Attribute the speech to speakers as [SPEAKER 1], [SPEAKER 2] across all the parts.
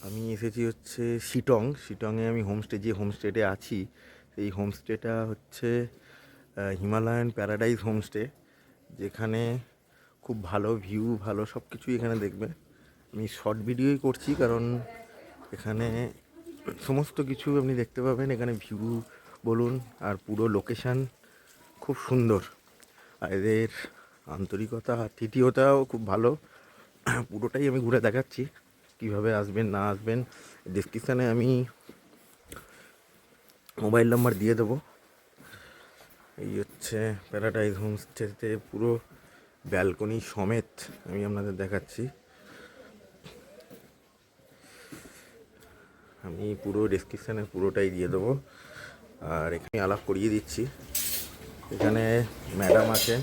[SPEAKER 1] আমি এসেছি হচ্ছে শিটংয়ে আমি যে হোমস্টেতে আছি সেই হোমস্টেটা হচ্ছে হিমালয়ান প্যারাডাইস হোমস্টে, যেখানে খুব ভালো ভিউ, ভালো সব কিছুই এখানে দেখবে। আমি শর্ট ভিডিওই করছি কারণ এখানে সমস্ত কিছু আপনি দেখতে পাবেন। এখানে ভিউ বলুন আর পুরো লোকেশান খুব সুন্দর, আর এদের আন্তরিকতা আতিথেয়তাও খুব ভালো। পুরোটাই আমি ঘুরে দেখাচ্ছি, কীভাবে আসবেন না আসবেন। ডেসক্রিপশানে আমি মোবাইল নাম্বার দিয়ে দেবো। এই হচ্ছে প্যারাডাইস হোমস্টেতে পুরো ব্যালকনি সমেত আমি আপনাদের দেখাচ্ছি। আমি পুরো ডেসক্রিপশানে পুরোটাই দিয়ে দেবো, আর এখানে আলাপ করিয়ে দিচ্ছি। এখানে ম্যাডাম আছে,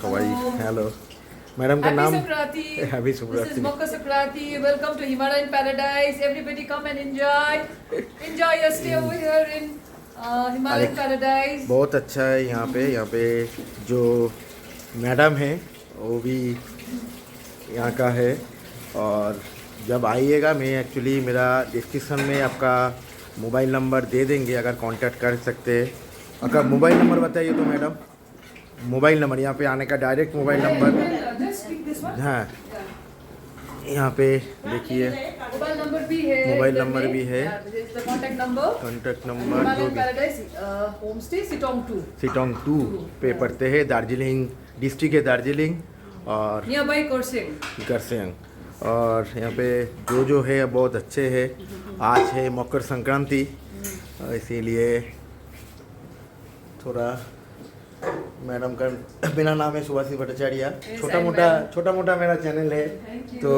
[SPEAKER 1] সবাই হ্যালো। मैडम का नाम हैप्पी
[SPEAKER 2] This is
[SPEAKER 1] सुप्रभात।
[SPEAKER 2] Makar Sakrati. Welcome to Himalayan Paradise. Everybody come and enjoy your stay over here in Himalayan Paradise.
[SPEAKER 1] बहुत अच्छा है यहाँ पे जो मैडम है वो भी यहाँ का है। और जब आइएगा, मैं एक्चुअली मेरा डिस्क्रिप्शन में आपका मोबाइल नंबर दे देंगे, अगर कांटेक्ट कर सकते हैं। अगर मोबाइल नंबर बताइए तो मैडम, मोबाइल नंबर यहाँ पे आने का direct mobile number.
[SPEAKER 2] Just pick this one.
[SPEAKER 1] हाँ, यहाँ पे देखिए
[SPEAKER 2] मोबाइल नंबर भी है।
[SPEAKER 1] मोबाइल नंबर भी है,
[SPEAKER 2] कॉन्टैक्ट नंबर
[SPEAKER 1] नंबर जो
[SPEAKER 2] हिमालयन
[SPEAKER 1] भी।
[SPEAKER 2] पैराडाइज होमस्टे
[SPEAKER 1] सिटोंग 2 पे पड़ते हैं, दार्जिलिंग डिस्ट्रिक्ट है, दार्जिलिंग और
[SPEAKER 2] नियर बाय कोरसिंग।
[SPEAKER 1] करसेंग। और यहाँ पे जो है बहुत अच्छे है। आज है मकर संक्रांति, इसीलिए थोड़ा मैडम का मेरा नाम है सुभाषी भट्टाचार्य। छोटा मोटा मेरा चैनल है, तो